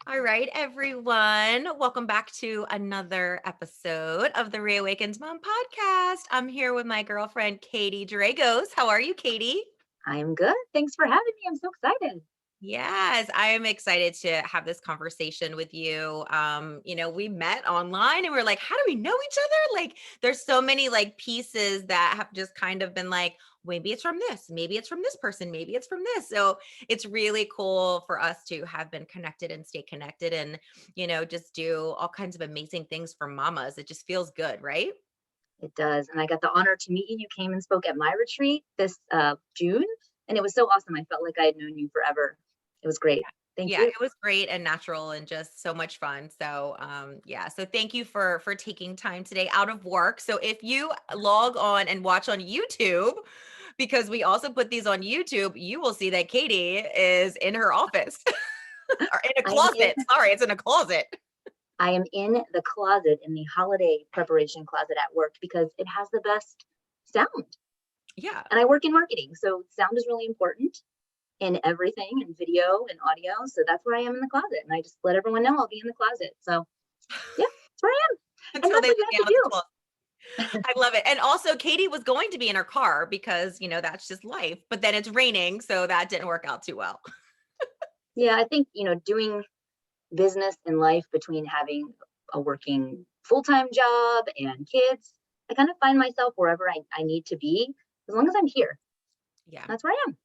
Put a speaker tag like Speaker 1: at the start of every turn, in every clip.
Speaker 1: All right, everyone. Welcome back to another episode of the Reawakened Mom podcast. I'm here with my girlfriend, Katie Dragos. How are you, Katie?
Speaker 2: I'm good. Thanks for having me. I'm so excited.
Speaker 1: Yes, I am excited to have this conversation with you. We met online and we are like, how do we know each other? Like, there's so many like pieces that have just kind of been like, maybe it's from this, maybe it's from this person, maybe it's from this. So it's really cool for us to have been connected and stay connected and, just do all kinds of amazing things for mamas. It just feels good, right?
Speaker 2: It does. And I got the honor to meet you. You came and spoke at my retreat this June, and it was so awesome. I felt like I had known you forever. It was great. Thank
Speaker 1: Yeah,
Speaker 2: you.
Speaker 1: it was great and natural and just so much fun. So, yeah. So thank you for taking time today out of work. So if you log on and watch on YouTube, because we also put these on YouTube, you will see that Katie is in her office or in a
Speaker 2: I am in
Speaker 1: closet. Sorry, it's in a closet.
Speaker 2: I am in the closet in the holiday preparation closet at work because it has the best sound.
Speaker 1: Yeah.
Speaker 2: And I work in marketing, so sound is really important in everything and video and audio. So that's where I am in the closet. And I just let everyone know I'll be in the closet. So yeah, that's where I am. And
Speaker 1: Until
Speaker 2: that's
Speaker 1: they
Speaker 2: what
Speaker 1: let
Speaker 2: you
Speaker 1: me
Speaker 2: have
Speaker 1: out of the
Speaker 2: to
Speaker 1: closet. I love it. And also Katie was going to be in her car because, that's just life. But then it's raining, so that didn't work out too well.
Speaker 2: do. Yeah, I think, doing business and life between having a working full-time job and kids, I kind of find myself wherever I need to be, as long as I'm here.
Speaker 1: Yeah.
Speaker 2: That's where I am.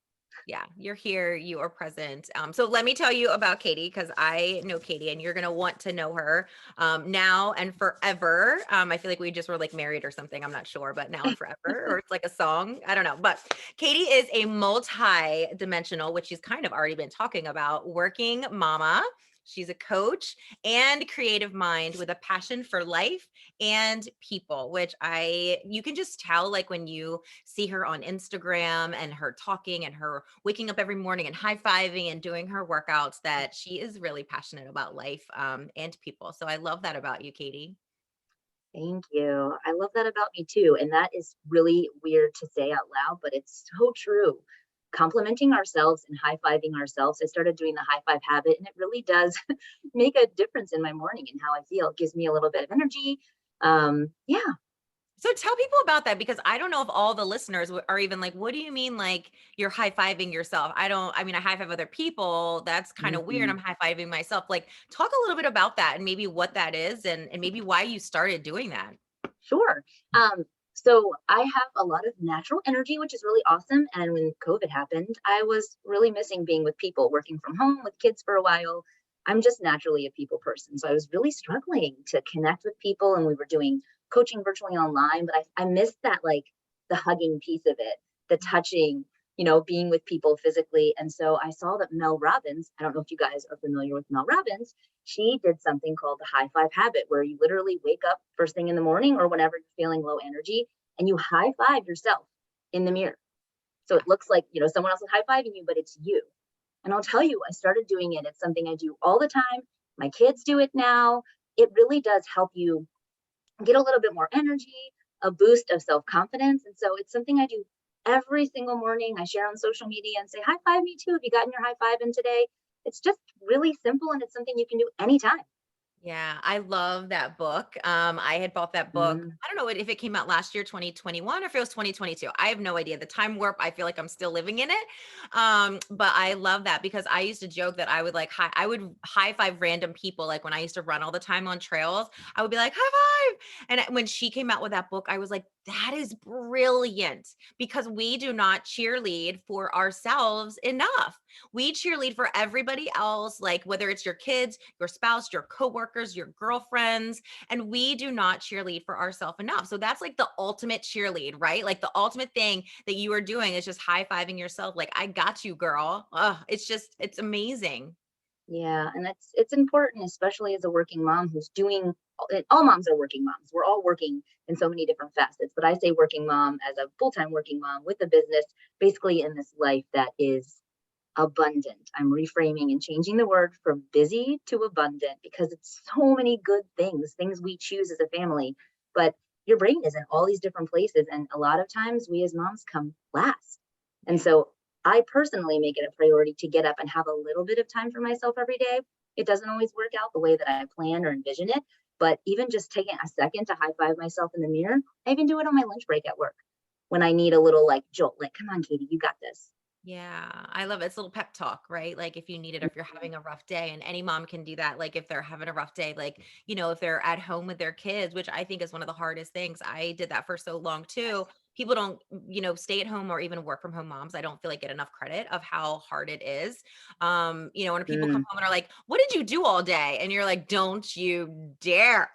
Speaker 1: Yeah, you're here, you are present. So let me tell you about Katie because I know Katie and you're going to want to know her now and forever. I feel like we just were like married or something. I'm not sure, but now and forever, or it's like a song. I don't know. But Katie is a multi-dimensional, which she's kind of already been talking about, working mama. She's a coach and creative mind with a passion for life and people, which you can just tell like when you see her on Instagram and her talking and her waking up every morning and high-fiving and doing her workouts that she is really passionate about life and people. So I love that about you, Katie.
Speaker 2: Thank you. I love that about me too. And that is really weird to say out loud, but it's so true. Complimenting ourselves and high-fiving ourselves. I started doing the high five habit, and it really does make a difference in my morning and how I feel. It gives me a little bit of energy. Yeah,
Speaker 1: So tell people about that because I don't know if all the listeners are even like, what do you mean like you're high-fiving yourself? I mean, I high-five other people. That's kind of weird.
Speaker 2: mhm,
Speaker 1: I'm high-fiving myself. Like talk a little bit about that and maybe what that is and maybe why you started doing that.
Speaker 2: sure. Um, so I have a lot of natural energy, which is really awesome. And when COVID happened, I was really missing being with people, working from home with kids for a while. I'm just naturally a people person. So I was really struggling to connect with people, and we were doing coaching virtually online, but I missed that, like, the hugging piece of it, the touching, being with people physically. And so I saw that Mel Robbins, I don't know if you guys are familiar with Mel Robbins, she did something called the high five habit, where you literally wake up first thing in the morning or whenever you're feeling low energy and you high five yourself in the mirror. So it looks like, someone else is high fiving you, but it's you. And I'll tell you, I started doing it. It's something I do all the time. My kids do it now. It really does help you get a little bit more energy, a boost of self confidence. And so it's something I do every single morning. I share on social media and say, high five me too. Have you gotten your high five in today? It's just really simple, and it's something you can do anytime.
Speaker 1: Yeah, I love that book. I had bought that book.
Speaker 2: Mm,
Speaker 1: I don't know if it came out last year, 2021, or if it was 2022. I have no idea. The time warp, I feel like I'm still living in it. But I love that because I used to joke that I would high five random people. Like when I used to run all the time on trails, I would be like, high five. When she came out with that book, I was like, that is brilliant because we do not cheerlead for ourselves enough. We cheerlead for everybody else, like whether it's your kids, your spouse, your coworkers, your girlfriends, and we do not cheerlead for ourselves enough. So that's like the ultimate cheerlead, right? Like the ultimate thing that you are doing is just high-fiving yourself like I got you, girl. It's amazing.
Speaker 2: yeah, and it's important, especially as a working mom who's doing. All moms are working moms. We're all working in so many different facets, but I say working mom as a full-time working mom with a business, basically in this life that is abundant. I'm reframing and changing the word from busy to abundant because it's so many good things we choose as a family. But your brain is in all these different places. And a lot of times we as moms come last. And
Speaker 1: Yeah.
Speaker 2: so I personally make it a priority to get up and have a little bit of time for myself every day. It doesn't always work out the way that I plan or envision it, but even just taking a second to high five myself in the mirror, I even do it on my lunch break at work when I need a little like jolt, like, come on, Katie, you got this.
Speaker 1: Yeah, I love it. It's a little pep talk, right? Like if you need it, or if you're having a rough day, and any mom can do that. Like if they're having a rough day, like, if they're at home with their kids, which I think is one of the hardest things. I did that for so long too. People don't, stay at home or even work from home moms, I don't feel like get enough credit of how hard it is. When people come
Speaker 2: Mm,
Speaker 1: home and are like, "What did you do all day?" And you're like, "Don't you dare."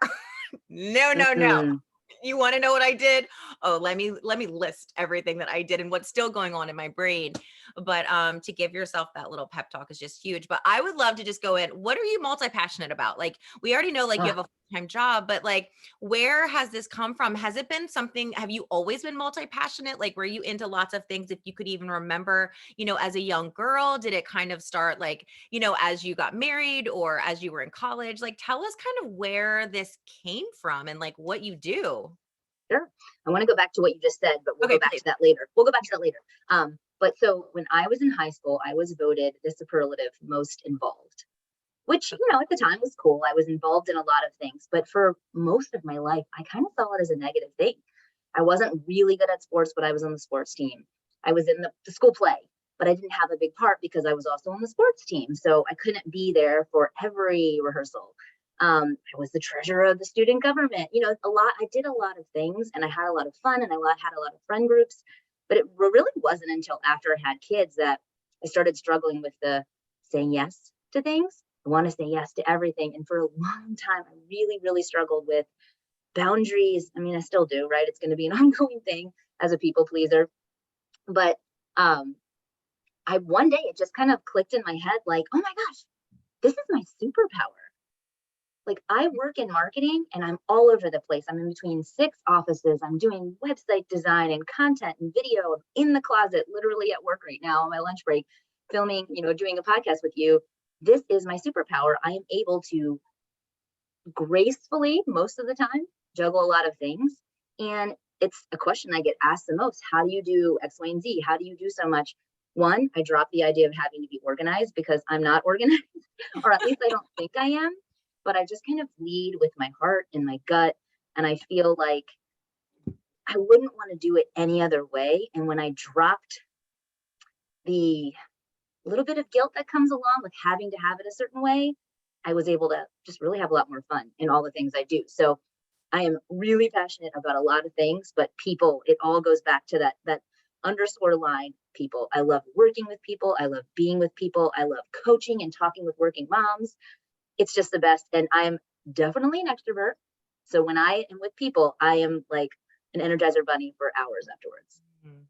Speaker 1: No, no, no.
Speaker 2: mm-mm.
Speaker 1: You want to know what I did? Oh, let me list everything that I did and what's still going on in my brain. But to give yourself that little pep talk is just huge. But I would love to just go in. What are you multi-passionate about? Like we already know like you
Speaker 2: Ah,
Speaker 1: have a full-time job, but like where has this come from? Has it been something, have you always been multi-passionate? Like were you into lots of things if you could even remember, as a young girl? Did it kind of start like, as you got married or as you were in college? Like tell us kind of where this came from and like what you do.
Speaker 2: sure. I want to go back to what you just said, but we'll
Speaker 1: Okay,
Speaker 2: go back
Speaker 1: please.
Speaker 2: to that later. We'll go back to that later. But so when I was in high school, I was voted the superlative most involved, which, at the time was cool. I was involved in a lot of things, but for most of my life, I kind of saw it as a negative thing. I wasn't really good at sports, but I was on the sports team. I was in the school play, but I didn't have a big part because I was also on the sports team. So I couldn't be there for every rehearsal. I was the treasurer of the student government. I did a lot of things and I had a lot of fun and had a lot of friend groups. But it really wasn't until after I had kids that I started struggling with the saying yes to things. I want to say yes to everything. And for a long time, I really, really struggled with boundaries. I mean, I still do, right? It's going to be an ongoing thing as a people pleaser. But um, I one day it just kind of clicked in my head like, oh my gosh, this is my superpower. Like I work in marketing and I'm all over the place. I'm in between 6 offices. I'm doing website design and content and video. I'm in the closet, literally at work right now on my lunch break, filming, doing a podcast with you. This is my superpower. I am able to gracefully, most of the time, juggle a lot of things. And it's a question I get asked the most. How do you do X, Y, and Z? How do you do so much? One, I dropped the idea of having to be organized because I'm not organized, or at least I don't think I am. But I just kind of lead with my heart and my gut. And I feel like I wouldn't want to do it any other way. And when I dropped the little bit of guilt that comes along with having to have it a certain way, I was able to just really have a lot more fun in all the things I do. So I am really passionate about a lot of things, but people, it all goes back to that underscore line, people. I love working with people. I love being with people. I love coaching and talking with working moms. It's just the best. And I'm definitely an extrovert. So when I am with people, I am like an energizer bunny for hours afterwards.
Speaker 1: Mhm.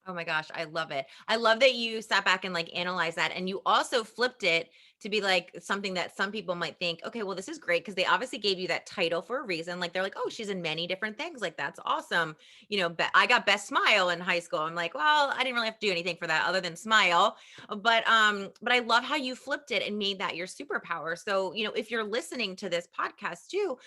Speaker 1: Oh my gosh, I love it. I love that you sat back and like analyzed that. And you also flipped it to be like something that some people might think, okay, well, this is great because they obviously gave you that title for a reason. Like they're like, oh, she's in many different things. Like that's awesome. I got best smile in high school. I'm like, well, I didn't really have to do anything for that other than smile. But I love how you flipped it and made that your superpower. So, if you're listening to this podcast too,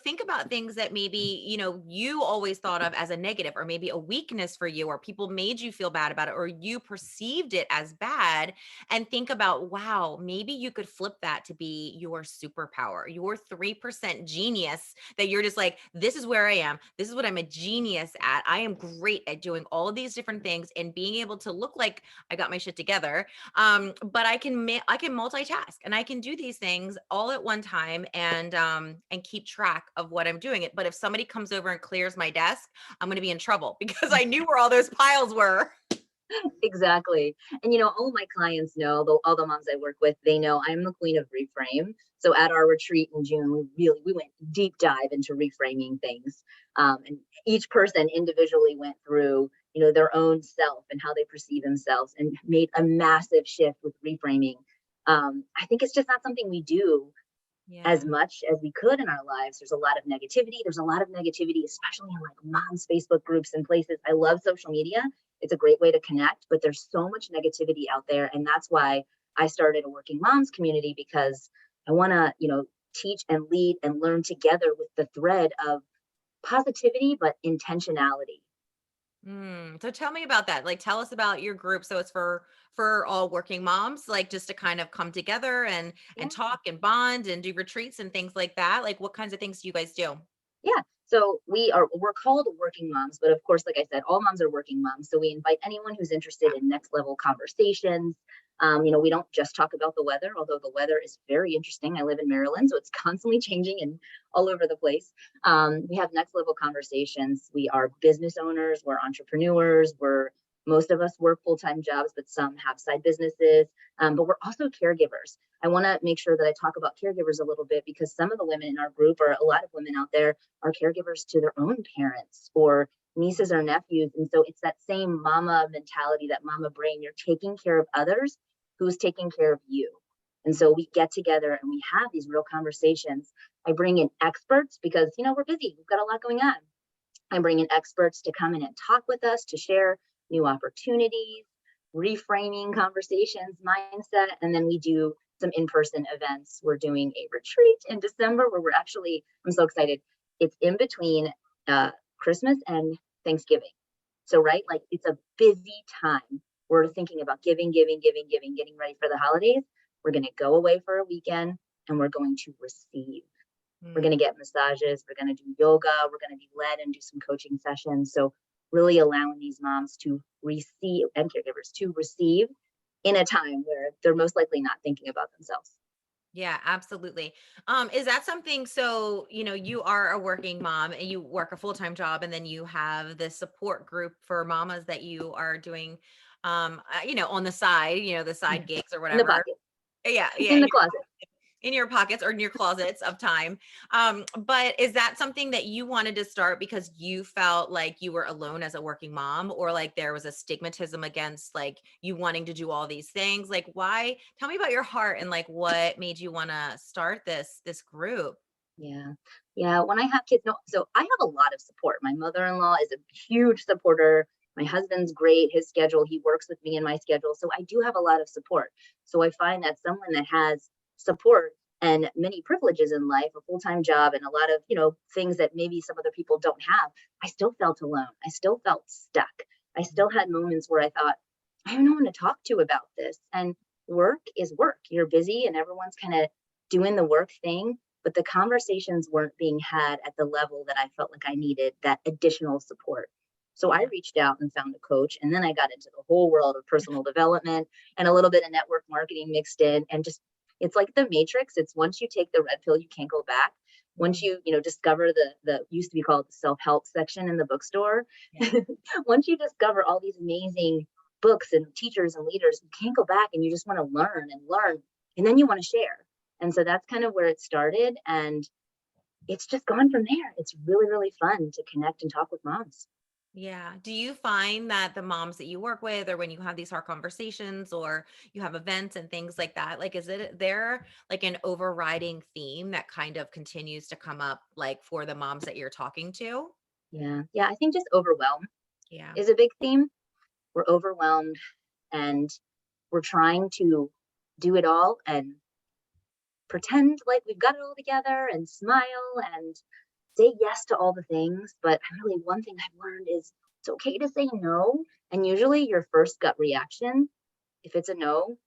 Speaker 1: think about things that maybe, you always thought of as a negative or maybe a weakness for you, or people made you feel bad about it, or you perceived it as bad. And think about, wow, maybe you could flip that to be your superpower, your 3% genius that you're just like, this is where I am. This is what I'm a genius at. I am great at doing all of these different things and being able to look like I got my shit together. But I can multitask and I can do these things all at one time and keep track of what I'm doing it. But if somebody comes over and clears my desk, I'm going to be in trouble because I knew where all those piles were.
Speaker 2: Exactly. And all my clients know, all the moms I work with, they know I'm the queen of reframe. So at our retreat in June, we went deep dive into reframing things. And each person individually went through, their own self and how they perceive themselves and made a massive shift with reframing. I think it's just not something we do as
Speaker 1: Yeah.
Speaker 2: much as we could in our lives. There's a lot of negativity. There's a lot of negativity, especially in like moms Facebook groups and places. I love social media. It's a great way to connect, but there's so much negativity out there. And that's why I started a working moms community, because I want to, teach and lead and learn together with the thread of positivity, but intentionality.
Speaker 1: So tell me about that. Like, tell us about your group. So it's for all working moms, like just to kind of come together and
Speaker 2: Yeah.
Speaker 1: talk and bond and do retreats and things like that. Like, what kinds of things do you guys do?
Speaker 2: Yeah. So we're called working moms, but of course, like I said, all moms are working moms. So we invite anyone who's interested in next level conversations. We don't just talk about the weather, although the weather is very interesting. I live in Maryland, so it's constantly changing and all over the place. We have next level conversations. We are business owners, we're entrepreneurs, we're most of us work full-time jobs, but some have side businesses. But we're also caregivers. I want to make sure that I talk about caregivers a little bit because some of the women in our group, or a lot of women out there, are caregivers to their own parents or nieces or nephews. And so it's that same mama mentality, that mama brain. You're taking care of others who's taking care of you. And so we get together and we have these real conversations. I bring in experts because, we're busy. We've got a lot going on. I bring in experts to come in and talk with us, to share new opportunities, reframing conversations, mindset, and then we do some in-person events. We're doing a retreat in December where I'm so excited. It's in between Christmas and Thanksgiving. So, right, like it's a busy time. We're thinking about giving, giving, giving, giving, getting ready for the holidays. We're going to go away for a weekend and we're going to receive. We're going to get massages. We're going to do yoga. We're going to be led and do some coaching sessions. So, really allowing these moms to receive and caregivers to receive in a time where they're most likely not thinking about themselves.
Speaker 1: Yeah, absolutely. Is that something, so, you are a working mom and you work a full-time job and then you have this support group for mamas that you are doing on the side, the side gigs or
Speaker 2: In the
Speaker 1: whatever.
Speaker 2: pocket,
Speaker 1: Yeah, yeah,
Speaker 2: in the closet.
Speaker 1: in your pockets or in your closets of time. But is that something that you wanted to start because you felt like you were alone as a working mom, or like there was a stigmatism against like you wanting to do all these things? Like, why? Tell me about your heart and like what made you want to start this group.
Speaker 2: Yeah. Yeah. When I have kids, no, so I have a lot of support. My mother-in-law is a huge supporter. My husband's great. His schedule, he works with me in my schedule. So I do have a lot of support. So I find that someone that has support and many privileges in life, a full-time job and a lot of, things that maybe some other people don't have, I still felt alone. I still felt stuck. I still had moments where I thought, I have no one to talk to about this. And work is work. You're busy and everyone's kind of doing the work thing, but the conversations weren't being had at the level that I felt like I needed that additional support. So I
Speaker 1: Yeah.
Speaker 2: reached out and found a coach, and then I got into the whole world of personal development and a little bit of network marketing mixed in. And just, it's like the matrix. It's once you take the red pill, you can't go back. Once
Speaker 1: Mm,
Speaker 2: you discover the used to be called the self-help section in the bookstore,
Speaker 1: yeah.
Speaker 2: once you discover all these amazing books and teachers and leaders, you can't go back and you just want to learn and learn. And then you want to share. And so that's kind of where it started. And it's just gone from there. It's really, really fun to connect and talk with moms.
Speaker 1: Yeah. Do you find that the moms that you work with, or when you have these hard conversations, or you have events and things like that, like, is it there like an overriding theme that kind of continues to come up, like for the moms that you're talking to?
Speaker 2: Yeah. Yeah. I think just overwhelm
Speaker 1: Yeah.
Speaker 2: is a big theme. We're overwhelmed and we're trying to do it all and pretend like we've got it all together and smile and say yes to all the things. But really, one thing I've learned is it's okay to say no. And usually, your first gut reaction, if it's a no,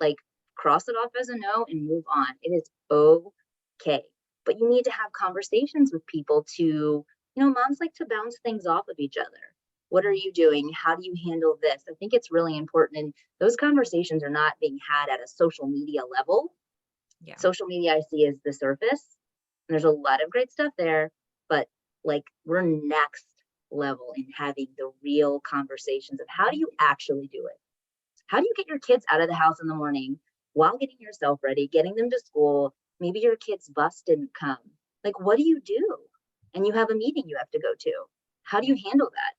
Speaker 2: like cross it off as a no and move on. It is okay. But you need to have conversations with people to, moms like to bounce things off of each other. What are
Speaker 1: Mm,
Speaker 2: you doing? How do you handle this? I think it's really important. And those conversations are not being had at a social media level.
Speaker 1: yeah.
Speaker 2: Social media I see is the surface. And there's a lot of great stuff there, but like we're next level in having the real conversations of how do you actually do it? How do you get your kids out of the house in the morning while getting yourself ready, getting them to school? Maybe your kid's bus didn't come. Like, what do you do? And you have a meeting you have to go to. How do
Speaker 1: Yeah.
Speaker 2: you handle that?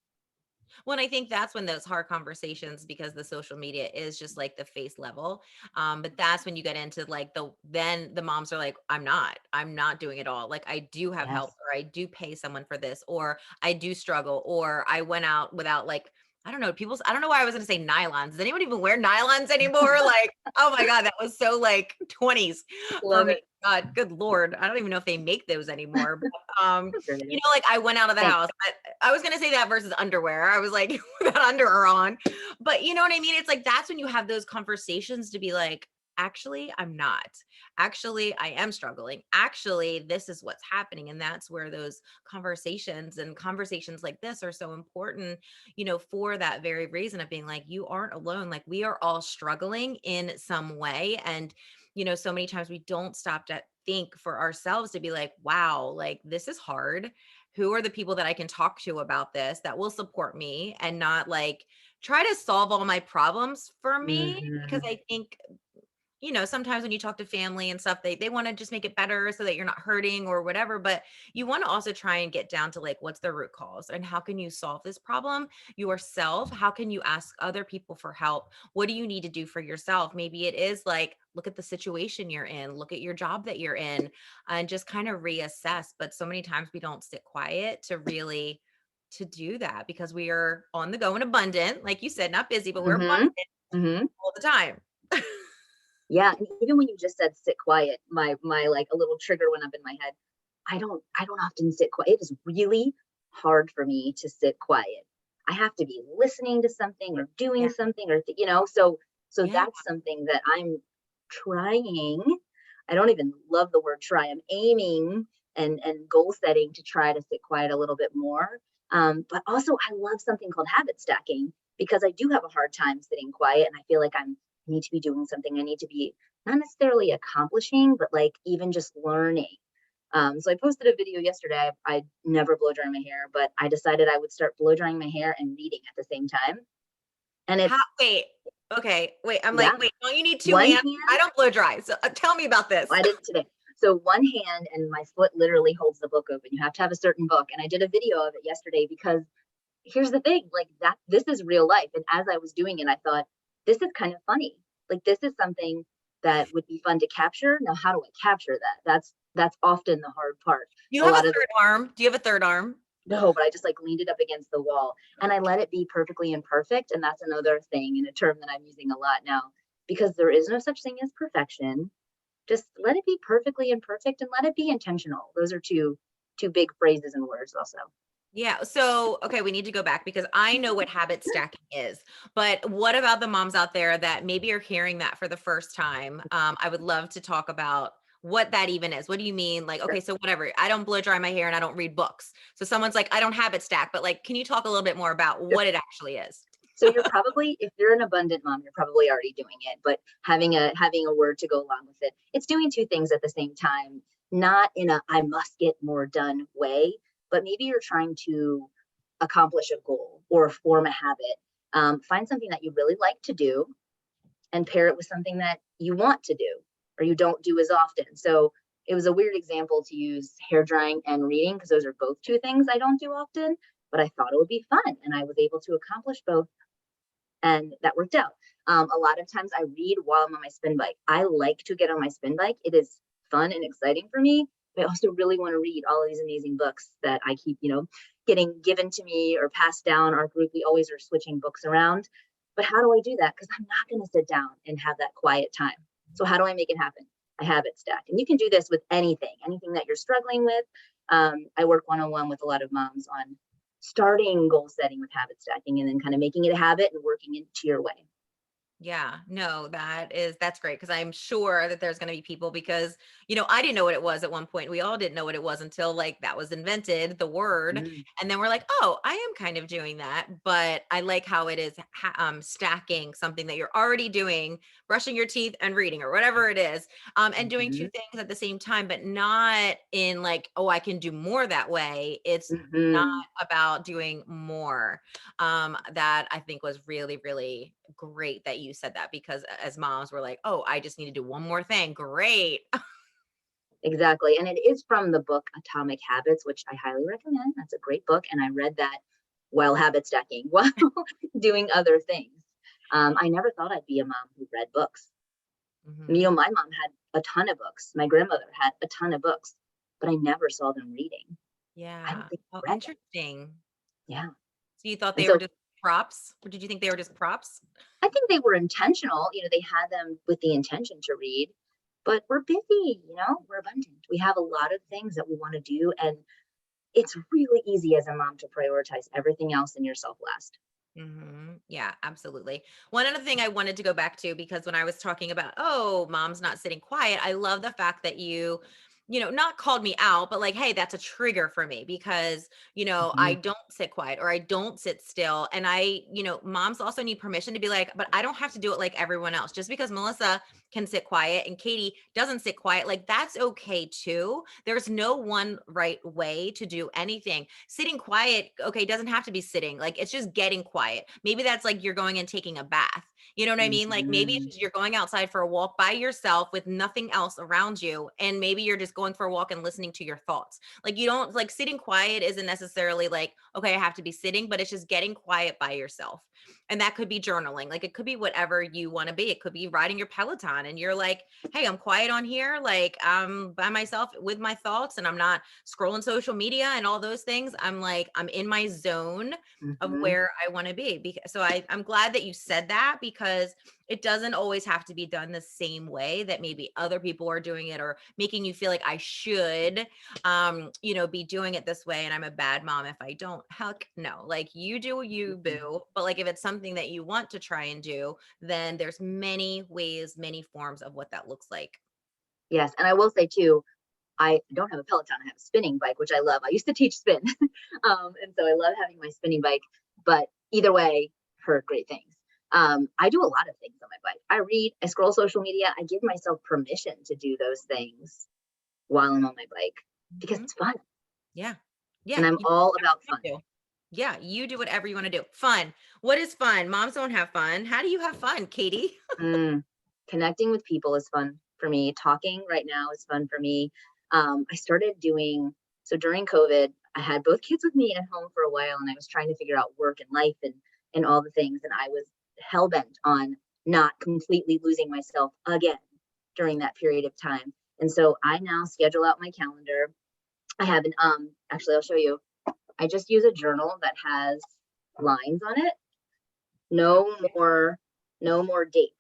Speaker 1: Well, and I think that's when those hard conversations, because the social media is just like the face level. But that's when you get into like then the moms are like, I'm not doing it all. Like I do have help,
Speaker 2: Yes.
Speaker 1: or I do pay someone for this, or I do struggle, or I went out without like I don't know, I don't know why I was gonna say nylons. Does anyone even wear nylons anymore? Like, oh my God, that was so like 20s for
Speaker 2: Love
Speaker 1: me.
Speaker 2: it.
Speaker 1: God, good Lord. I don't even know if they make those anymore. But,
Speaker 2: I'm sure it is.
Speaker 1: like I went out of the
Speaker 2: Same.
Speaker 1: house. I was gonna say that versus underwear. I was like, with that underwear on. But you know what I mean? It's like that's when you have those conversations to be like, actually, I'm not. Actually, I am struggling. Actually, this is what's happening. And that's where those conversations like this are so important, for that very reason of being like, you aren't alone. Like, we are all struggling in some way. And, so many times we don't stop to think for ourselves to be like, wow, like, this is hard. Who are the people that I can talk to about this that will support me and not like try to solve all my problems for me? Because
Speaker 2: Mhm.
Speaker 1: I think sometimes when you talk to family and stuff, they want to just make it better so that you're not hurting or whatever. But you want to also try and get down to like, what's the root cause and how can you solve this problem yourself? How can you ask other people for help? What do you need to do for yourself? Maybe it is like, look at the situation you're in, look at your job that you're in, and just kind of reassess. But so many times we don't sit quiet to do that because we are on the go and abundant, like you said, not busy, but we're
Speaker 2: Mhm.
Speaker 1: abundant
Speaker 2: Mhm.
Speaker 1: all the time.
Speaker 2: Yeah, and even when you just said sit quiet, my like a little trigger went up in my head. I don't often sit quiet. It is really hard for me to sit quiet. I have to be listening to something or doing
Speaker 1: Yeah.
Speaker 2: something or so
Speaker 1: Yeah.
Speaker 2: that's something that I'm trying. I don't even love the word try. I'm aiming and goal setting to try to sit quiet a little bit more. But also I love something called habit stacking because I do have a hard time sitting quiet and I feel like I need to be doing something. I need to be not necessarily accomplishing, but like even just learning. So I posted a video yesterday. I never blow dry my hair, but I decided I would start blow drying my hair and reading at the same time. And
Speaker 1: How
Speaker 2: it's,
Speaker 1: wait, okay, wait, I'm like,
Speaker 2: yeah,
Speaker 1: "Wait, don't you need 2
Speaker 2: one
Speaker 1: hands?
Speaker 2: hand.
Speaker 1: I don't blow dry, so, tell me about this."
Speaker 2: I did it today. So one hand and my foot literally holds the book open. You have to have a certain book. And I did a video of it yesterday because here's the thing, like that this is real life. And as I was doing it, I thought, this is kind of funny. Like this is something that would be fun to capture. Now, how do I capture that? That's often the hard part.
Speaker 1: You
Speaker 2: A
Speaker 1: have a
Speaker 2: lot of the
Speaker 1: third arm. Do you have a third arm?
Speaker 2: no, but I just like leaned it up against the wall and I let it be perfectly imperfect. And that's another thing and a term that I'm using a lot now because there is no such thing as perfection. Just let it be perfectly imperfect and let it be intentional. Those are two big phrases and words also.
Speaker 1: Yeah, so, okay, we need to go back because I know what habit stacking is, but what about the moms out there that maybe are hearing that for the first time? I would love to talk about what that even is. What do you mean? Like,
Speaker 2: Sure.
Speaker 1: okay, so whatever, I don't blow dry my hair and I don't read books. So someone's like, I don't habit stack, but like, can you talk a little bit more about what it actually is?
Speaker 2: So you're probably, if you're an abundant mom, you're probably already doing it, but having a word to go along with it. It's doing two things at the same time, not in a I must get more done way, but maybe you're trying to accomplish a goal or form a habit. Find something that you really like to do and pair it with something that you want to do or you don't do as often. So it was a weird example to use hair drying and reading because those are both two things I don't do often, but I thought it would be fun and I was able to accomplish both and that worked out. A lot of times I read while I'm on my spin bike. I like to get on my spin bike. It is fun and exciting for me. But I also really want to read all of these amazing books that I keep, getting given to me or passed down. Our group, we always are switching books around. But how do I do that? Because I'm not going to sit down and have that quiet time. So how do I make it happen? I habit stack. And you can do this with anything that you're struggling with. I work one-on-one with a lot of moms on starting goal setting with habit stacking and then kind of making it a habit and working into your way.
Speaker 1: Yeah, no, that's great because I'm sure that there's going to be people because, I didn't know what it was at one point. We all didn't know what it was until like that was invented, the word.
Speaker 2: Mm,
Speaker 1: And then we're like, oh, I am kind of doing that. But I like how it is stacking something that you're already doing, brushing your teeth and reading or whatever it is, and doing two
Speaker 2: mhm,
Speaker 1: things at the same time, but not in like, oh, I can do more that way. It's not
Speaker 2: mhm.
Speaker 1: about doing more. That I think was really, really great that you said that because as moms, we're like, oh, I just need to do one more thing. Great.
Speaker 2: Exactly. And it is from the book Atomic Habits, which I highly recommend. That's a great book. And I read that while habit stacking, while doing other things. I never thought I'd be a mom who read books.
Speaker 1: Mhm.
Speaker 2: My mom had a ton of books. My grandmother had a ton of books, but I never saw them reading. I don't
Speaker 1: Yeah.
Speaker 2: think
Speaker 1: Oh,
Speaker 2: I read them.
Speaker 1: interesting.
Speaker 2: Yeah.
Speaker 1: So you thought
Speaker 2: And
Speaker 1: they were
Speaker 2: so
Speaker 1: just props? Or did you think they were just props?
Speaker 2: I think they were intentional. They had them with the intention to read, but we're busy, we're abundant. We have a lot of things that we want to do. And it's really easy as a mom to prioritize everything else and yourself last.
Speaker 1: Yeah, absolutely. One other thing I wanted to go back to, because when I was talking about, oh, mom's not sitting quiet, I love the fact that not called me out, but like, hey, that's a trigger for me because, I
Speaker 2: Mhm.
Speaker 1: don't sit quiet or I don't sit still. And moms also need permission to be like, but I don't have to do it like everyone else. Just because Melissa can sit quiet and Katie doesn't sit quiet, like that's okay too. There's no one right way to do anything. Sitting quiet, okay, doesn't have to be sitting. Like it's just getting quiet. Maybe that's like you're going and taking a bath. You know what I mean? Like maybe it's
Speaker 2: Mhm.
Speaker 1: just you're going outside for a walk by yourself with nothing else around you. And maybe you're just going for a walk and listening to your thoughts. Like you don't like sitting quiet isn't necessarily like, okay, I have to be sitting, but it's just getting quiet by yourself. And that could be journaling. Like it could be whatever you want to be. It could be riding your Peloton and you're like, hey, I'm quiet on here. Like I'm by myself with my thoughts and I'm not scrolling social media and all those things. I'm like, I'm in my zone of
Speaker 2: Mhm.
Speaker 1: where I want to be. So I'm glad that you said that because it doesn't always have to be done the same way that maybe other people are doing it or making you feel like I should, be doing it this way. And I'm a bad mom if I don't. Heck no, like you do you
Speaker 2: Mhm.
Speaker 1: boo. But like if it's something that you want to try and do, then there's many ways, many forms of what that looks like.
Speaker 2: Yes, and I will say too, I don't have a Peloton, I have a spinning bike, which I love. I used to teach spin. And so I love having my spinning bike, but either way, heard great things. I do a lot of things on my bike. I read, I scroll social media, I give myself permission to do those things while I'm on my bike because
Speaker 1: Mhm.
Speaker 2: it's fun.
Speaker 1: Yeah.
Speaker 2: And
Speaker 1: Yeah.
Speaker 2: I'm
Speaker 1: You do
Speaker 2: all
Speaker 1: whatever
Speaker 2: about
Speaker 1: you
Speaker 2: fun.
Speaker 1: wanna do. Yeah. You do whatever you want to do. Fun. What is fun? Moms don't have fun. How do you have fun, Katie?
Speaker 2: Mm, Connecting with people is fun for me. Talking right now is fun for me. I started doing so during COVID. I had both kids with me at home for a while, and I was trying to figure out work and life and all the things. And I was hell bent on not completely losing myself again during that period of time. And so I now schedule out my calendar. I have an actually I'll show you. I just use a journal that has lines on it. No more, no more dates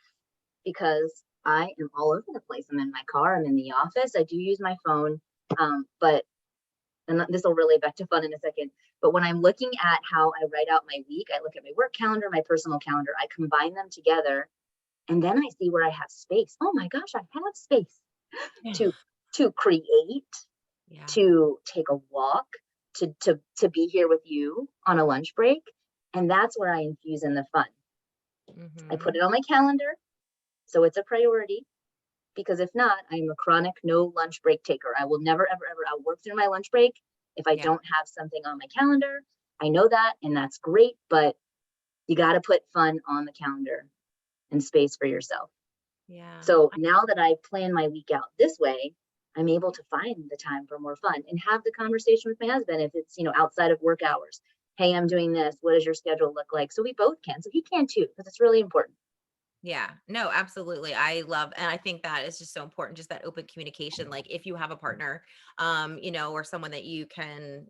Speaker 2: because I am all over the place. I'm in my car, I'm in the office, I do use my phone. But and this will relate back to fun in a second. But when I'm looking at how I write out my week, I look at my work calendar, my personal calendar, I combine them together, and then I see where I have space. Oh my gosh, I have space
Speaker 1: Yeah.
Speaker 2: to create,
Speaker 1: Yeah.
Speaker 2: to take a walk, to be here with you on a lunch break. And that's where I infuse in the fun. I put
Speaker 1: Mhm.
Speaker 2: it on my calendar, so it's a priority. Because if not, I'm a chronic no lunch break taker. I will never, ever, ever I'll work through my lunch break if I
Speaker 1: Yeah.
Speaker 2: don't have something on my calendar. I know that, and that's great, but you got to put fun on the calendar and space for yourself.
Speaker 1: Yeah.
Speaker 2: So now that I plan my week out this way, I'm able to find the time for more fun and have the conversation with my husband if it's, outside of work hours. Hey, I'm doing this. What does your schedule look like? So we both can. So he can too, because it's really important.
Speaker 1: Yeah. No, absolutely. I love and I think that is just so important, just that open communication. Like if you have a partner, or someone that you can,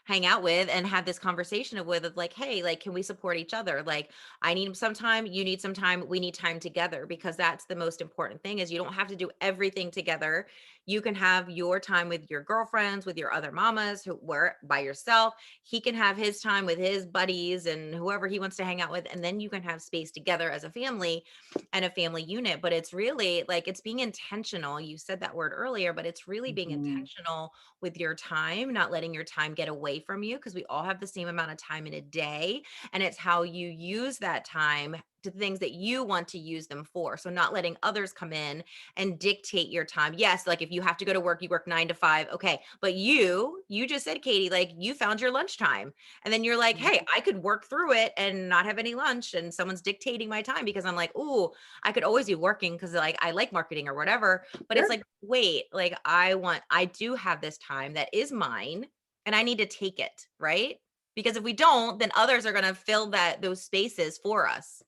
Speaker 1: hang out with and have this conversation with of like, hey, like, can we support each other? Like, I need some time, you need some time, we need time together because that's the most important thing is you don't have to do everything together. You can have your time with your girlfriends, with your other mamas who were by yourself. He can have his time with his buddies and whoever he wants to hang out with. And then you can have space together as a family and a family unit. But it's really like it's being intentional. You said that word earlier, but it's really being
Speaker 2: Mhm.
Speaker 1: intentional with your time, not letting your time get away from you because we all have the same amount of time in a day. And it's how you use that time to things that you want to use them for. So, not letting others come in and dictate your time. Yes, like if you have to go to work, you work 9 to 5. Okay. But you just said, Katie, like you found your lunchtime. And then you're like, hey, I could work through it and not have any lunch. And someone's dictating my time because I'm like, oh, I could always be working because like I like marketing or whatever. But it's
Speaker 2: Sure.
Speaker 1: like, wait, like I do have this time that is mine and I need to take it, right? Because if we don't, then others are going to fill those spaces for us.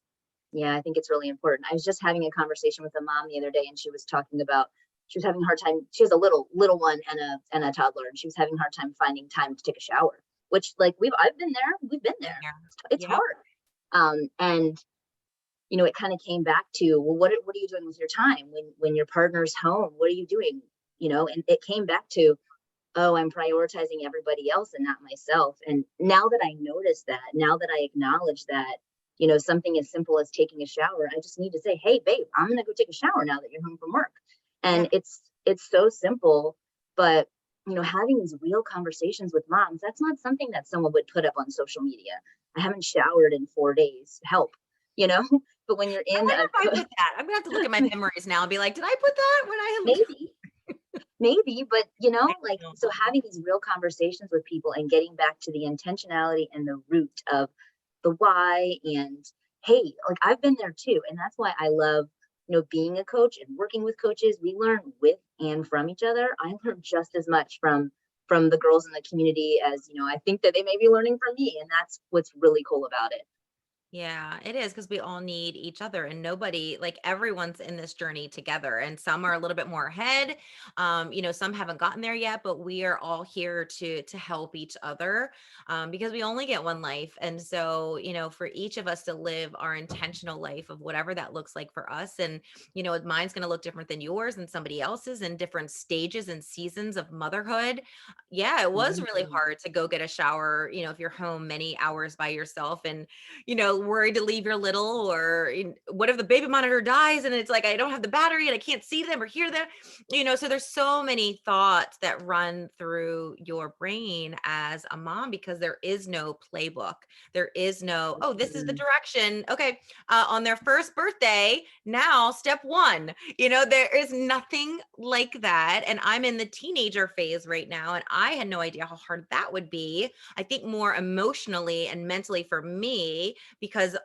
Speaker 2: Yeah, I think it's really important. I was just having a conversation with a mom the other day, and she was talking about she was having a hard time. She has a little one and a toddler, and she was having a hard time finding time to take a shower. which like I've been there, we've been there.
Speaker 1: Yeah.
Speaker 2: It's
Speaker 1: Yep.
Speaker 2: hard. And it kind of came back to, well, what are you doing with your time when your partner's home? What are you doing? And it came back to, oh, I'm prioritizing everybody else and not myself. And now that I notice that, now that I acknowledge that, something as simple as taking a shower, I just need to say, hey, babe, I'm going to go take a shower now that you're home from work. And
Speaker 1: Yeah.
Speaker 2: it's so simple, but having these real conversations with moms, that's not something that someone would put up on social media. I haven't showered in 4 days. Help, you know? But when you're
Speaker 1: I
Speaker 2: in
Speaker 1: wonder
Speaker 2: a
Speaker 1: if I put that. I'm gonna have to look at my memories now and be like, did I put that when I
Speaker 2: maybe, maybe, but
Speaker 1: I
Speaker 2: like,
Speaker 1: don't
Speaker 2: so
Speaker 1: know.
Speaker 2: having these real conversations with people and getting back to the intentionality and the root of the why, and hey, like I've been there too. And that's why I love, being a coach and working with coaches. We learn with and from each other. I learn just as much from the girls in the community as, I think that they may be learning from me. And that's what's really cool about it.
Speaker 1: Yeah, it is because we all need each other and nobody, like everyone's in this journey together and some are a little bit more ahead. Some haven't gotten there yet, but we are all here to help each other because we only get one life. And so, for each of us to live our intentional life of whatever that looks like for us. And, mine's going to look different than yours and somebody else's in different stages and seasons of motherhood. Yeah, it was really
Speaker 2: Mhm.
Speaker 1: hard to go get a shower, if you're home many hours by yourself and worried to leave your little or what if the baby monitor dies and it's like I don't have the battery and I can't see them or hear them. So there's so many thoughts that run through your brain as a mom because there is no playbook. There is no, oh, this is the
Speaker 2: Mhm.
Speaker 1: direction. Okay. On their first birthday, now step one, there is nothing like that. And I'm in the teenager phase right now. And I had no idea how hard that would be. I think more emotionally and mentally for me because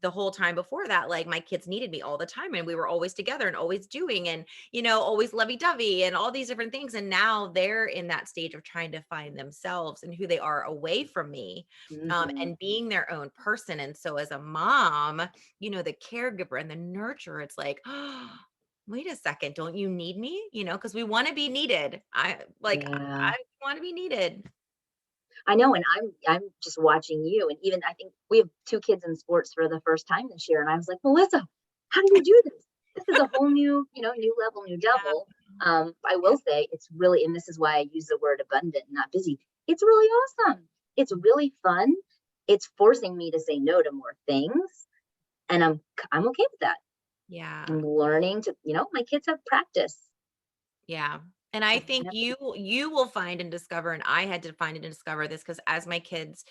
Speaker 1: the whole time before that, like my kids needed me all the time and we were always together and always doing and, always lovey dovey and all these different things. And now they're in that stage of trying to find themselves and who they are away from me
Speaker 2: Mhm.
Speaker 1: and being their own person. And so as a mom, the caregiver and the nurturer, it's like, oh, wait a second, don't you need me? Because we want to be needed.
Speaker 2: Yeah.
Speaker 1: I want to be needed.
Speaker 2: I know, and I'm just watching you, and even I think we have 2 kids in sports for the first time this year, and I was like, "Melissa, how do you do this? This is a whole new, new level, new
Speaker 1: Yeah.
Speaker 2: devil." I
Speaker 1: Yeah.
Speaker 2: will say it's really, and this is why I use the word abundant, not busy. It's really awesome. It's really fun. It's forcing me to say no to more things, and I'm okay with that.
Speaker 1: Yeah.
Speaker 2: I'm learning to, my kids have practice.
Speaker 1: Yeah. And I
Speaker 2: I
Speaker 1: think
Speaker 2: have to.
Speaker 1: you will find and discover, and I had to find and discover this because as my kids,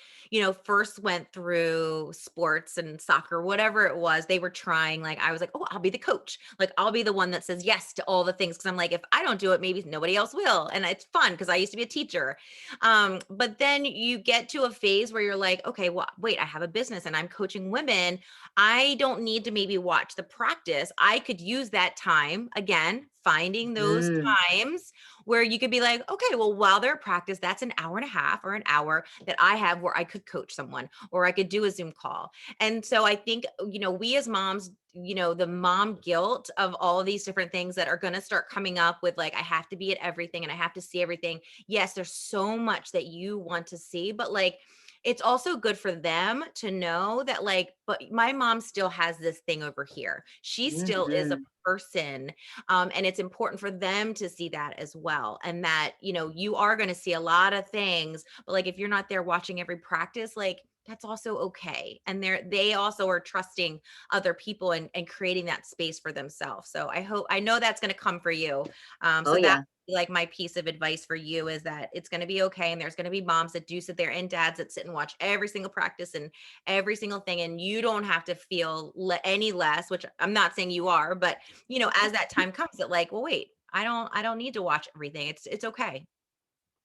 Speaker 1: first went through sports and soccer, whatever it was, they were trying. Like I was like, oh, I'll be the coach. Like I'll be the one that says yes to all the things. Cause I'm like, if I don't do it, maybe nobody else will. And it's fun because I used to be a teacher. But then you get to a phase where you're like, okay, well, wait, I have a business and I'm coaching women. I don't need to maybe watch the practice. I could use that time again, finding those
Speaker 2: Mm,
Speaker 1: times where you could be like, okay, well, while they're at practice, that's an hour and a half or an hour that I have where I could coach someone or I could do a Zoom call. And so I think, we as moms, the mom guilt of all of these different things that are going to start coming up with like, I have to be at everything and I have to see everything. Yes, there's so much that you want to see, but like, it's also good for them to know that like but my mom still has this thing over here, she still is a
Speaker 2: mhm.
Speaker 1: person, and it's important for them to see that as well. And that, you are going to see a lot of things, but like if you're not there watching every practice, like that's also okay. And they also are trusting other people and creating that space for themselves. So I know that's going to come for you.
Speaker 2: Oh,
Speaker 1: So that
Speaker 2: yeah.
Speaker 1: like my piece of advice for you is that it's going to be okay. And there's going to be moms that do sit there and dads that sit and watch every single practice and every single thing. And you don't have to feel any less, which I'm not saying you are, but as that time comes that like, well, wait, I don't need to watch everything. It's okay.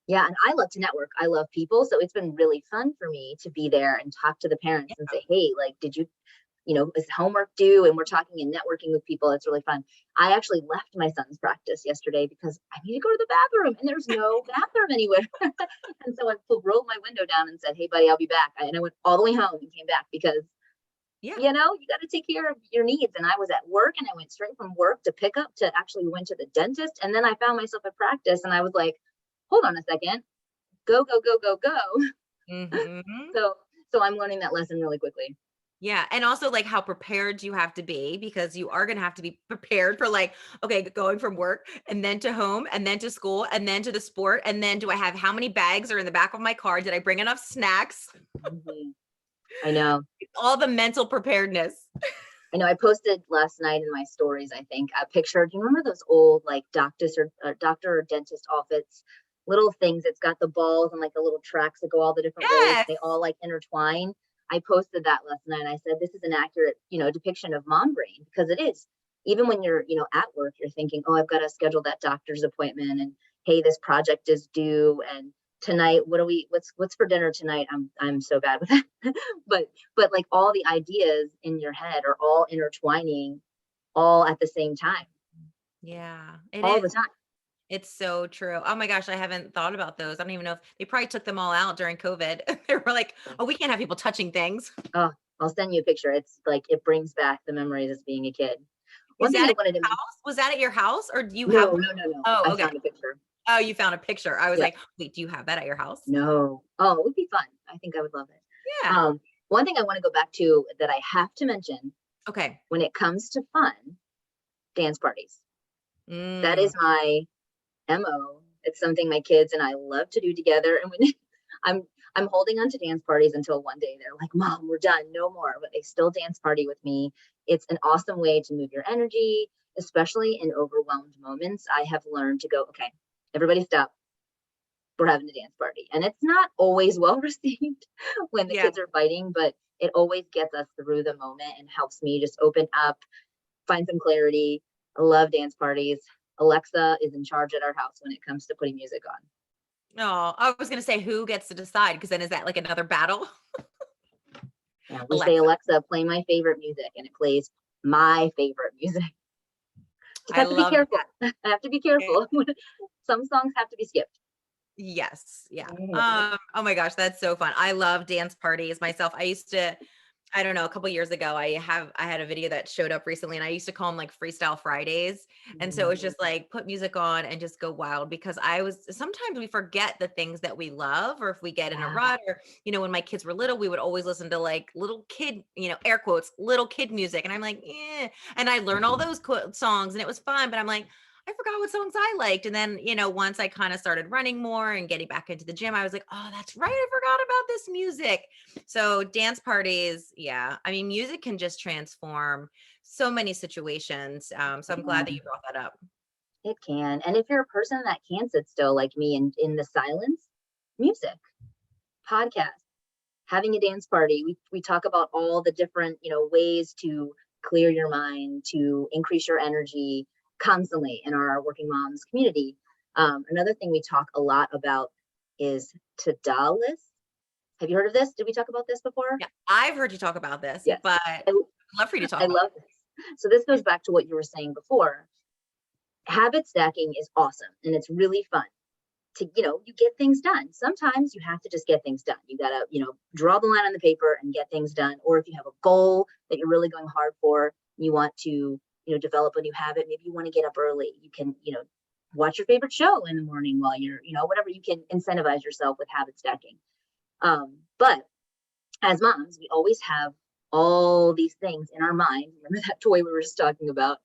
Speaker 2: Yeah, and I love to network. I love people, so it's been really fun for me to be there and talk to the parents and say, "Hey, like, did you, is homework due?" And we're talking and networking with people. It's really fun. I actually left my son's practice yesterday because I need to go to the bathroom, and there's no bathroom anywhere. And so I rolled my window down and said, "Hey, buddy, I'll be back." And I went all the way home and came back because
Speaker 1: Yeah.
Speaker 2: you got to take care of your needs. And I was at work, and I went straight from work to pick up to actually went to the dentist, and then I found myself at practice, and I was like, "Hold on a second, go, go, go, go, go."
Speaker 1: Mhm.
Speaker 2: So so I'm learning that lesson really quickly.
Speaker 1: Yeah, and also, like, how prepared you have to be because you are gonna have to be prepared for, like, okay, going from work and then to home and then to school and then to the sport, and then do I have how many bags are in the back of my car? Did I bring enough snacks?
Speaker 2: Mhm. I know.
Speaker 1: All the mental preparedness.
Speaker 2: I know I posted last night in my stories, I think, a picture. Do you remember those old like doctor or dentist office little things? It's got the balls and like the little tracks that go all the different ways.
Speaker 1: Yes.
Speaker 2: They all like intertwine. I posted that last night and I said, this is an accurate, depiction of mom brain because it is. Even when you're, at work, you're thinking, oh, I've got to schedule that doctor's appointment and hey, this project is due and tonight, what's for dinner tonight? I'm so bad with that. but like all the ideas in your head are all intertwining all at the same time,
Speaker 1: Yeah, it
Speaker 2: all the
Speaker 1: is.
Speaker 2: time.
Speaker 1: It's so true. Oh my gosh, I haven't thought about those. I don't even know if they probably took them all out during COVID. They were like, "Oh, we can't have people touching things."
Speaker 2: Oh, I'll send you a picture. It's like it brings back the memories of being a kid.
Speaker 1: Is
Speaker 2: One thing
Speaker 1: that
Speaker 2: I
Speaker 1: at
Speaker 2: wanted to
Speaker 1: your
Speaker 2: mention.
Speaker 1: house? Was that at your house or do you have
Speaker 2: No,
Speaker 1: one?
Speaker 2: no, no, no.
Speaker 1: Oh,
Speaker 2: I
Speaker 1: okay.
Speaker 2: found a picture.
Speaker 1: Oh, you found a picture. I was
Speaker 2: Yeah.
Speaker 1: like, "Wait, do you have that at your house?"
Speaker 2: No. Oh, it would be fun. I think I would love it.
Speaker 1: Yeah.
Speaker 2: One thing I want to go back to that I have to mention
Speaker 1: Okay.
Speaker 2: when it comes to fun, dance parties. That
Speaker 1: Mm.
Speaker 2: is my MO. It's something my kids and I love to do together. And when I'm I'm holding on to dance parties until one day they're like, "Mom, we're done, no more." But they still dance party with me. It's an awesome way to move your energy, especially in overwhelmed moments. I have learned to go, okay, everybody stop. We're having a dance party. And it's not always well received when the
Speaker 1: Yeah.
Speaker 2: kids are fighting, but it always gets us through the moment and helps me just open up, find some clarity. I love dance parties. Alexa is in charge at our house when it comes to putting music on.
Speaker 1: Oh, I was gonna say who gets to decide because then is that like another battle?
Speaker 2: Yeah, we say,
Speaker 1: Alexa.
Speaker 2: Alexa, play my favorite music, and it plays my favorite music. Just
Speaker 1: I
Speaker 2: have to be
Speaker 1: love
Speaker 2: careful.
Speaker 1: that.
Speaker 2: I have to be careful. Some songs have to be skipped.
Speaker 1: Yes, yeah.
Speaker 2: Mhm.
Speaker 1: Oh my gosh, that's so fun. I love dance parties myself. I used to I don't know, a couple years ago, I had a video that showed up recently and I used to call them like freestyle Fridays. And so it was
Speaker 2: Mhm.
Speaker 1: just like put music on and just go wild because I was sometimes we forget the things that we love or if we get in a
Speaker 2: Yeah.
Speaker 1: rut or when my kids were little, we would always listen to like little kid, air quotes, little kid music. And I'm like, yeah. And I learned all those songs and it was fun, but I'm like, I forgot what songs I liked. And then, once I kind of started running more and getting back into the gym, I was like, oh, that's right. I forgot about this music. So dance parties, yeah. I mean, music can just transform so many situations. So I'm glad that you brought that up.
Speaker 2: It can. And if you're a person that can sit still like me in the silence, music, podcast, having a dance party, we talk about all the different, ways to clear your mind, to increase your energy constantly in our working moms community. Another thing we talk a lot about is to-do lists. Have you heard of this? Did we talk about this before?
Speaker 1: Yeah, I've heard you talk about this,
Speaker 2: Yes.
Speaker 1: but I'd
Speaker 2: I,
Speaker 1: love for you to talk
Speaker 2: I
Speaker 1: about
Speaker 2: love this. So this goes back to what you were saying before. Habit stacking is awesome and it's really fun to, you get things done. Sometimes you have to just get things done. You got to, draw the line on the paper and get things done. Or if you have a goal that you're really going hard for, you want to, develop a new habit. Maybe you want to get up early. You can, watch your favorite show in the morning while you're, whatever, you can incentivize yourself with habit stacking. But as moms, we always have all these things in our mind. Remember that toy we were just talking about?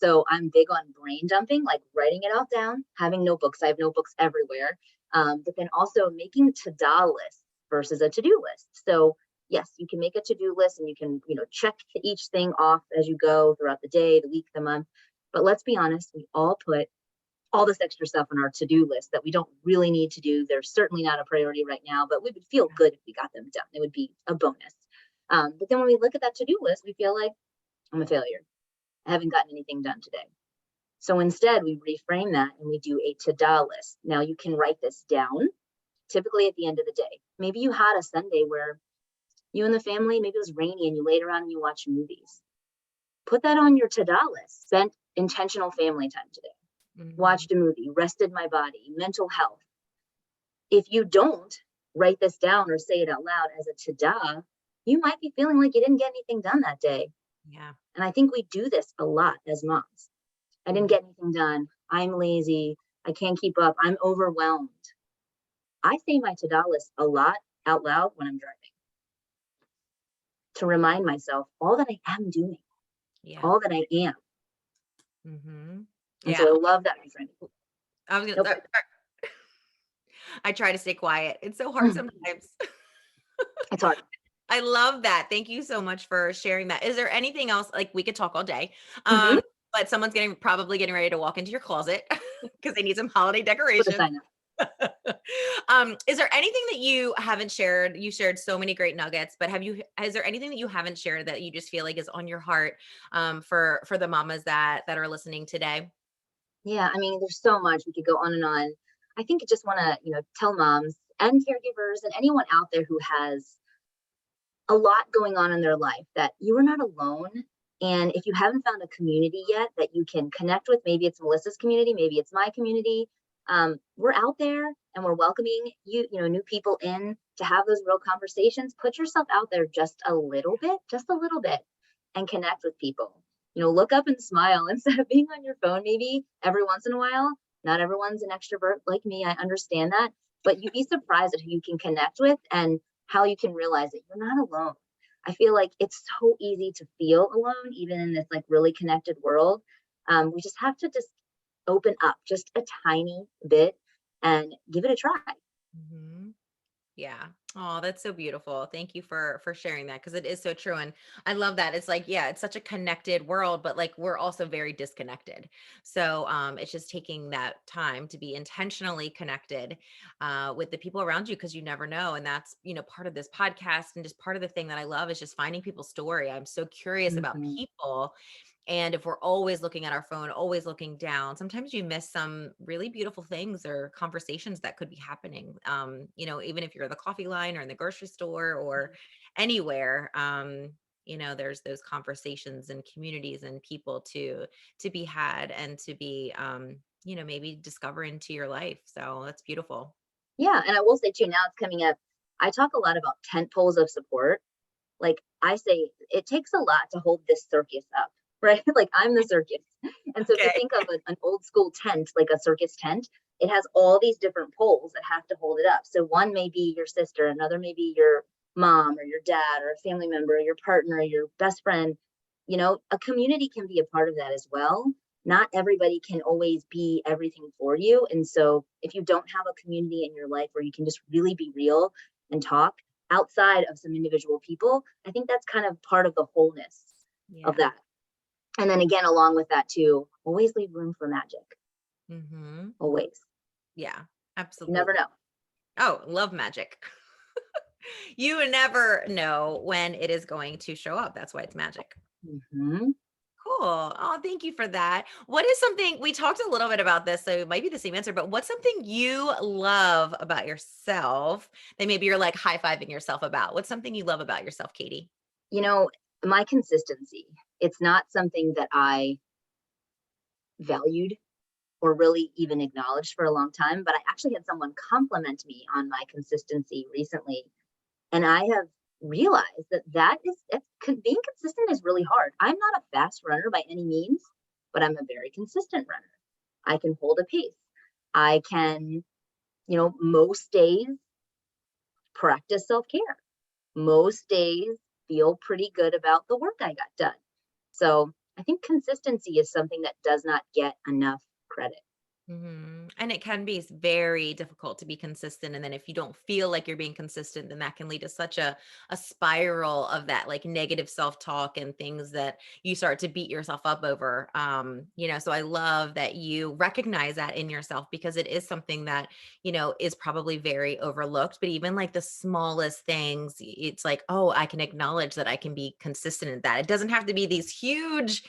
Speaker 2: So I'm big on brain dumping, like writing it all down, having notebooks. I have notebooks everywhere. But then also making to-do lists versus a to-do list. So yes, you can make a to-do list and you can, check each thing off as you go throughout the day, the week, the month. But let's be honest, we all put all this extra stuff on our to-do list that we don't really need to do. They're certainly not a priority right now, but we would feel good if we got them done. It would be a bonus. But then when we look at that to-do list, we feel like I'm a failure. I haven't gotten anything done today. So instead, we reframe that and we do a to-do list. Now you can write this down, typically at the end of the day. Maybe you had a Sunday where you and the family, maybe it was rainy and you laid around and you watched movies. Put that on your to-do list. Spent intentional family time today.
Speaker 1: Mhm.
Speaker 2: Watched a movie, rested my body, mental health. If you don't write this down or say it out loud as a to-do, you might be feeling like you didn't get anything done that day.
Speaker 1: Yeah.
Speaker 2: And I think we do this a lot as moms. I didn't
Speaker 1: Mhm.
Speaker 2: get anything done. I'm lazy. I can't keep up. I'm overwhelmed. I say my to-do list a lot out loud when I'm driving to remind myself all that I am doing,
Speaker 1: Yeah.
Speaker 2: all that I am.
Speaker 1: Hmm.
Speaker 2: And
Speaker 1: Yeah.
Speaker 2: so I love that, my friend.
Speaker 1: I was gonna.
Speaker 2: Nope.
Speaker 1: I try to stay quiet. It's so hard
Speaker 2: Mm,
Speaker 1: sometimes.
Speaker 2: it's hard.
Speaker 1: I love that. Thank you so much for sharing that. Is there anything else? Like we could talk all day,
Speaker 2: Hmm.
Speaker 1: but someone's probably getting ready to walk into your closet because they need some holiday
Speaker 2: Put a
Speaker 1: decorations.
Speaker 2: sign up.
Speaker 1: Is there anything that you haven't shared? You shared so many great nuggets, but is there anything that you haven't shared that you just feel like is on your heart for the mamas that are listening today?
Speaker 2: Yeah, I mean, there's so much we could go on and on. I think I just want to, tell moms and caregivers and anyone out there who has a lot going on in their life that you are not alone. And if you haven't found a community yet that you can connect with, maybe it's Melissa's community, maybe it's my community. We're out there and we're welcoming new people in to have those real conversations. Put yourself out there just a little bit, and connect with people. Look up and smile instead of being on your phone, maybe every once in a while. Not everyone's an extrovert like me. I understand that. But you'd be surprised at who you can connect with and how you can realize that you're not alone. I feel like it's so easy to feel alone, even in this like really connected world. We just have to just open up just a tiny bit and give it a try.
Speaker 1: Mhm. Yeah. Oh, that's so beautiful. Thank you for sharing that because it is so true. And I love that. It's like, yeah, it's such a connected world, but like we're also very disconnected. So it's just taking that time to be intentionally connected with the people around you because you never know. And that's, part of this podcast and just part of the thing that I love is just finding people's story. I'm so curious about
Speaker 2: Mhm.
Speaker 1: people. And if we're always looking at our phone, always looking down, sometimes you miss some really beautiful things or conversations that could be happening. Even if you're at the coffee line or in the grocery store or anywhere, there's those conversations and communities and people to be had and to be maybe discover into your life. So that's beautiful.
Speaker 2: Yeah, and I will say too, now it's coming up. I talk a lot about tent poles of support. Like I say, it takes a lot to hold this circus up, right? Like I'm the circus. And so if you
Speaker 1: Okay.
Speaker 2: think of an old school tent, like a circus tent, it has all these different poles that have to hold it up. So one may be your sister, another may be your mom or your dad or a family member, or your partner, or your best friend. A community can be a part of that as well. Not everybody can always be everything for you. And so if you don't have a community in your life where you can just really be real and talk outside of some individual people, I think that's kind of part of the wholeness of
Speaker 1: Yeah.
Speaker 2: that. And then again, along with that too, always leave room for magic.
Speaker 1: Hmm.
Speaker 2: Always.
Speaker 1: Yeah,
Speaker 2: You never
Speaker 1: absolutely.
Speaker 2: know.
Speaker 1: Oh, love magic. You never know when it is going to show up. That's why it's magic.
Speaker 2: Hmm.
Speaker 1: Cool. Oh, thank you for that. What is something we talked a little bit about this, so it might be the same answer, but what's something you love about yourself that maybe you're like high-fiving yourself about? What's something you love about yourself, Katie?
Speaker 2: You know, my consistency, it's not something that I valued or really even acknowledged for a long time, but I actually had someone compliment me on my consistency recently. And I have realized being consistent is really hard. I'm not a fast runner by any means, but I'm a very consistent runner. I can hold a pace. I can, most days practice self care. Most days feel pretty good about the work I got done. So I think consistency is something that does not get enough credit.
Speaker 1: And it can be very difficult to be consistent. And then if you don't feel like you're being consistent, then that can lead to such a spiral of that like negative self-talk and things that you start to beat yourself up over. So I love that you recognize that in yourself because it is something that, is probably very overlooked. But even like the smallest things, it's like, oh, I can acknowledge that I can be consistent in that. It doesn't have to be these huge,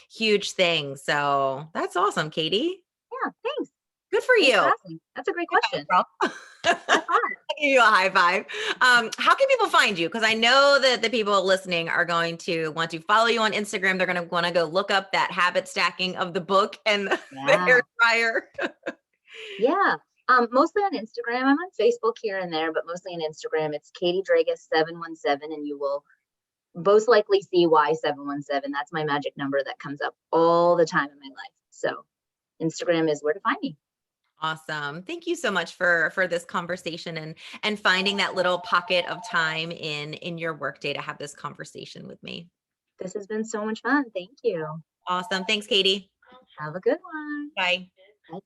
Speaker 1: huge things. So that's awesome, Katie.
Speaker 2: Yeah, thanks.
Speaker 1: Good for
Speaker 2: Thanks for
Speaker 1: you.
Speaker 2: asking. That's a great
Speaker 1: Good job,
Speaker 2: question.
Speaker 1: girl.
Speaker 2: High
Speaker 1: I'll
Speaker 2: five.
Speaker 1: give you a high five. How can people find you? Because I know that the people listening are going to want to follow you on Instagram. They're going to want to go look up that habit stacking of the book and the
Speaker 2: Yeah.
Speaker 1: hair dryer.
Speaker 2: Yeah. Mostly on Instagram. I'm on Facebook here and there, but mostly on Instagram. It's Katie Dragus 717, and you will most likely see why 717. That's my magic number that comes up all the time in my life. So Instagram is where to find me.
Speaker 1: Awesome. Thank you so much for this conversation and finding that little pocket of time in your workday to have this conversation with me.
Speaker 2: This has been so much fun. Thank you.
Speaker 1: Awesome. Thanks, Katie.
Speaker 2: Have a good one.
Speaker 1: Bye.